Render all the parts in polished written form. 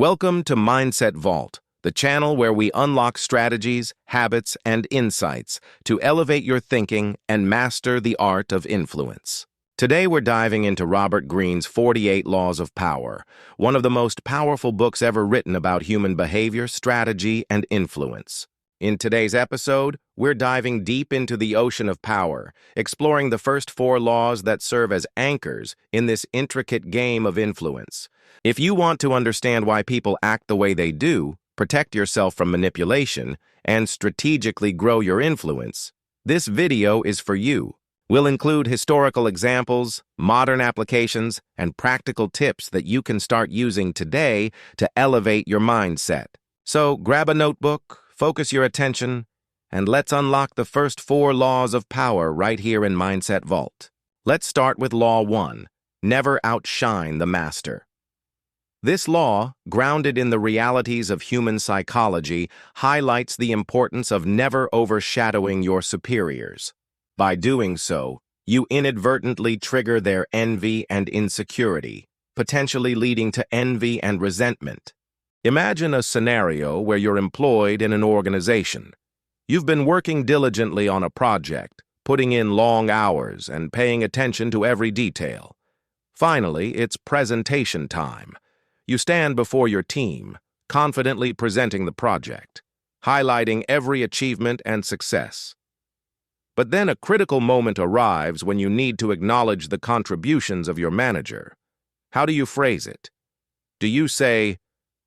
Welcome to Mindset Vault, the channel where we unlock strategies, habits, and insights to elevate your thinking and master the art of influence. Today we're diving into Robert Greene's 48 Laws of Power, one of the most powerful books ever written about human behavior, strategy, and influence. In today's episode, we're diving deep into the ocean of power, exploring the first 4 laws that serve as anchors in this intricate game of influence. If you want to understand why people act the way they do, protect yourself from manipulation, and strategically grow your influence, this video is for you. We'll include historical examples, modern applications, and practical tips that you can start using today to elevate your mindset. So grab a notebook, focus your attention, and let's unlock the first 4 laws of power right here in Mindset Vault. Let's start with Law 1, never outshine the master. This law, grounded in the realities of human psychology, highlights the importance of never overshadowing your superiors. By doing so, you inadvertently trigger their envy and insecurity, potentially leading to envy and resentment. Imagine a scenario where you're employed in an organization. You've been working diligently on a project, putting in long hours and paying attention to every detail. Finally, it's presentation time. You stand before your team, confidently presenting the project, highlighting every achievement and success. But then a critical moment arrives when you need to acknowledge the contributions of your manager. How do you phrase it? Do you say,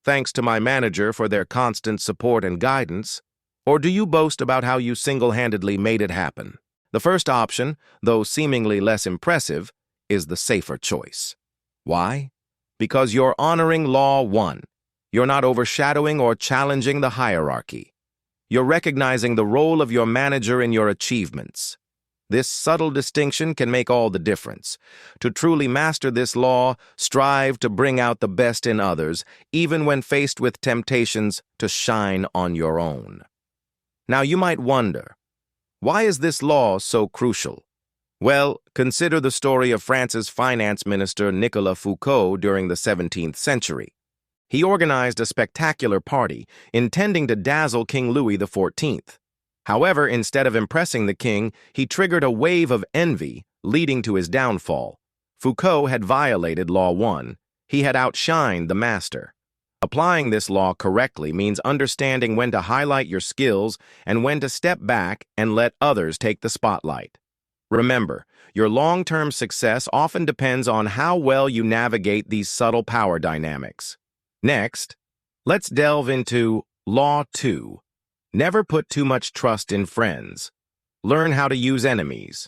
"Thanks to my manager for their constant support and guidance," or do you boast about how you single-handedly made it happen? The first option, though seemingly less impressive, is the safer choice. Why? Because you're honoring Law 1. You're not overshadowing or challenging the hierarchy. You're recognizing the role of your manager in your achievements. This subtle distinction can make all the difference. To truly master this law, strive to bring out the best in others, even when faced with temptations to shine on your own. Now you might wonder, why is this law so crucial? Well, consider the story of France's finance minister Nicolas Foucault during the 17th century. He organized a spectacular party, intending to dazzle King Louis XIV. However, instead of impressing the king, he triggered a wave of envy, leading to his downfall. Foucault had violated Law 1. He had outshined the master. Applying this law correctly means understanding when to highlight your skills and when to step back and let others take the spotlight. Remember, your long-term success often depends on how well you navigate these subtle power dynamics. Next, let's delve into Law 2. Never put too much trust in friends. Learn how to use enemies.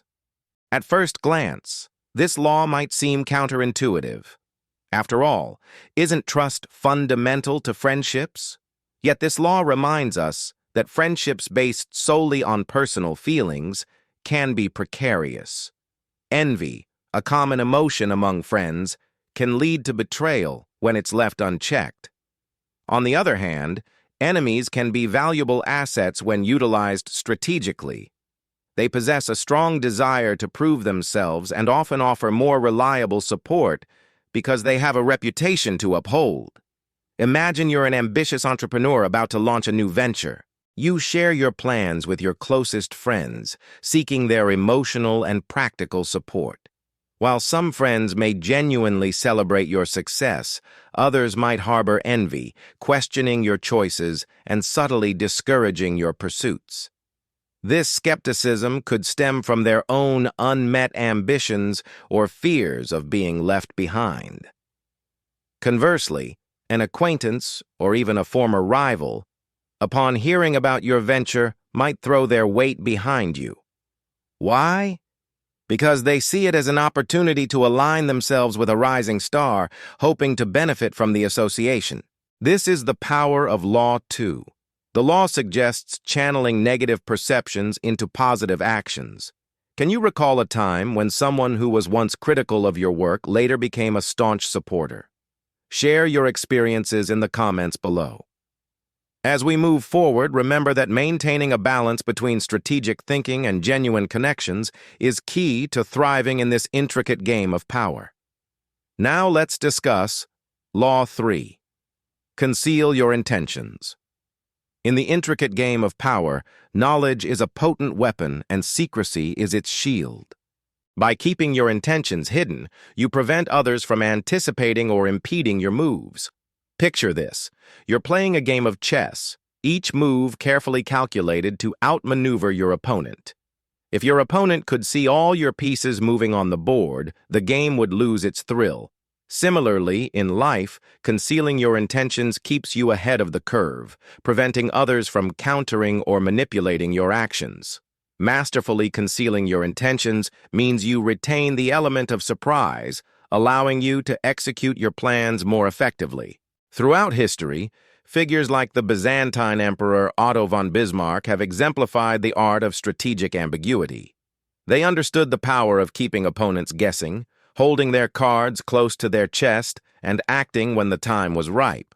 At first glance, this law might seem counterintuitive. After all, isn't trust fundamental to friendships? Yet this law reminds us that friendships based solely on personal feelings can be precarious. Envy, a common emotion among friends, can lead to betrayal when it's left unchecked. On the other hand, enemies can be valuable assets when utilized strategically. They possess a strong desire to prove themselves and often offer more reliable support because they have a reputation to uphold. Imagine you're an ambitious entrepreneur about to launch a new venture. You share your plans with your closest friends, seeking their emotional and practical support. While some friends may genuinely celebrate your success, others might harbor envy, questioning your choices and subtly discouraging your pursuits. This skepticism could stem from their own unmet ambitions or fears of being left behind. Conversely, an acquaintance or even a former rival, upon hearing about your venture, might throw their weight behind you. Why? Because they see it as an opportunity to align themselves with a rising star, hoping to benefit from the association. This is the power of Law 2. The law suggests channeling negative perceptions into positive actions. Can you recall a time when someone who was once critical of your work later became a staunch supporter? Share your experiences in the comments below. As we move forward, remember that maintaining a balance between strategic thinking and genuine connections is key to thriving in this intricate game of power. Now let's discuss Law 3. Conceal your intentions. In the intricate game of power, knowledge is a potent weapon and secrecy is its shield. By keeping your intentions hidden, you prevent others from anticipating or impeding your moves. Picture this. You're playing a game of chess, each move carefully calculated to outmaneuver your opponent. If your opponent could see all your pieces moving on the board, the game would lose its thrill. Similarly, in life, concealing your intentions keeps you ahead of the curve, preventing others from countering or manipulating your actions. Masterfully concealing your intentions means you retain the element of surprise, allowing you to execute your plans more effectively. Throughout history, figures like the Byzantine Emperor Otto von Bismarck have exemplified the art of strategic ambiguity. They understood the power of keeping opponents guessing, holding their cards close to their chest, and acting when the time was ripe.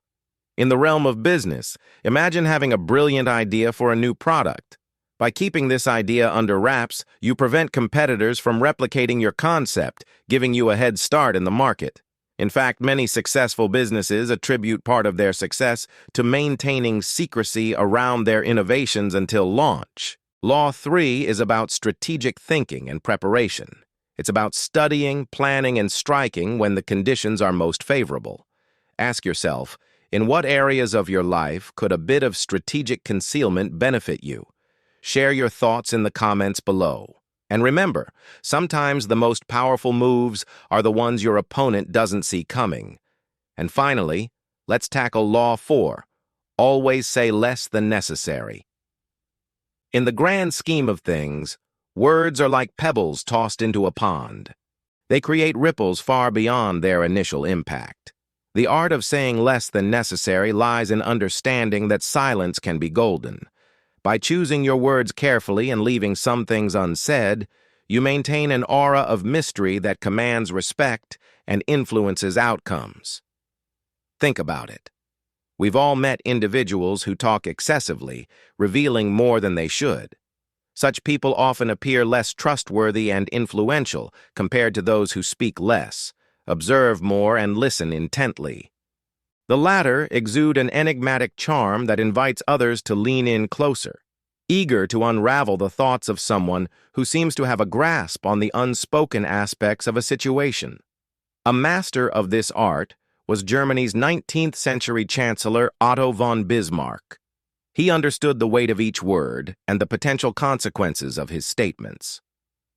In the realm of business, imagine having a brilliant idea for a new product. By keeping this idea under wraps, you prevent competitors from replicating your concept, giving you a head start in the market. In fact, many successful businesses attribute part of their success to maintaining secrecy around their innovations until launch. Law 3 is about strategic thinking and preparation. It's about studying, planning, and striking when the conditions are most favorable. Ask yourself, in what areas of your life could a bit of strategic concealment benefit you? Share your thoughts in the comments below. And remember, sometimes the most powerful moves are the ones your opponent doesn't see coming. And finally, let's tackle Law 4. Always say less than necessary. In the grand scheme of things, words are like pebbles tossed into a pond. They create ripples far beyond their initial impact. The art of saying less than necessary lies in understanding that silence can be golden. By choosing your words carefully and leaving some things unsaid, you maintain an aura of mystery that commands respect and influences outcomes. Think about it. We've all met individuals who talk excessively, revealing more than they should. Such people often appear less trustworthy and influential compared to those who speak less, observe more, and listen intently. The latter exude an enigmatic charm that invites others to lean in closer, eager to unravel the thoughts of someone who seems to have a grasp on the unspoken aspects of a situation. A master of this art was Germany's 19th century Chancellor Otto von Bismarck. He understood the weight of each word and the potential consequences of his statements.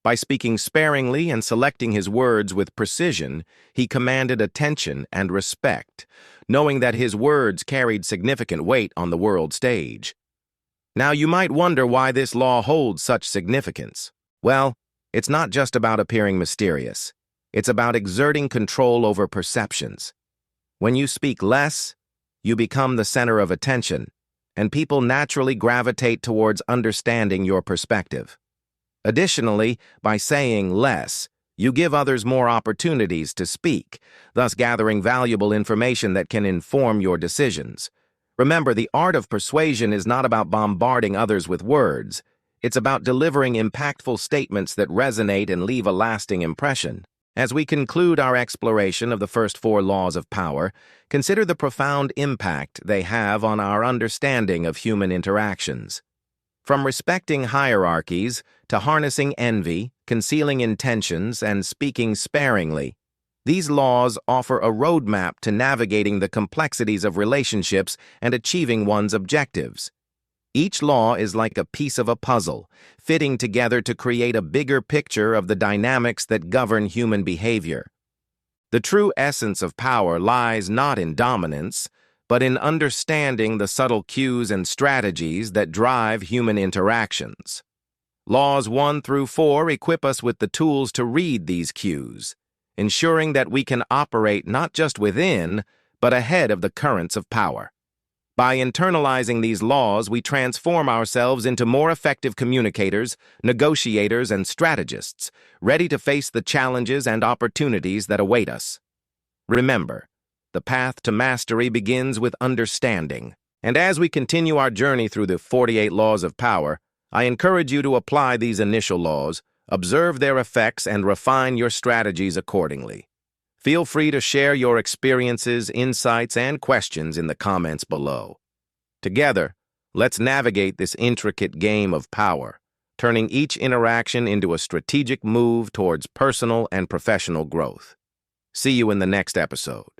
By speaking sparingly and selecting his words with precision, he commanded attention and respect, knowing that his words carried significant weight on the world stage. Now, you might wonder why this law holds such significance. Well, it's not just about appearing mysterious. It's about exerting control over perceptions. When you speak less, you become the center of attention, and people naturally gravitate towards understanding your perspective. Additionally, by saying less, you give others more opportunities to speak, thus gathering valuable information that can inform your decisions. Remember, the art of persuasion is not about bombarding others with words. It's about delivering impactful statements that resonate and leave a lasting impression. As we conclude our exploration of the first 4 laws of power, consider the profound impact they have on our understanding of human interactions. From respecting hierarchies to harnessing envy, concealing intentions, and speaking sparingly, these laws offer a roadmap to navigating the complexities of relationships and achieving one's objectives. Each law is like a piece of a puzzle, fitting together to create a bigger picture of the dynamics that govern human behavior. The true essence of power lies not in dominance, but in understanding the subtle cues and strategies that drive human interactions. Laws 1 through 4 equip us with the tools to read these cues, ensuring that we can operate not just within, but ahead of the currents of power. By internalizing these laws, we transform ourselves into more effective communicators, negotiators, and strategists, ready to face the challenges and opportunities that await us. Remember, the path to mastery begins with understanding. And as we continue our journey through the 48 laws of power, I encourage you to apply these initial laws, observe their effects, and refine your strategies accordingly. Feel free to share your experiences, insights, and questions in the comments below. Together, let's navigate this intricate game of power, turning each interaction into a strategic move towards personal and professional growth. See you in the next episode.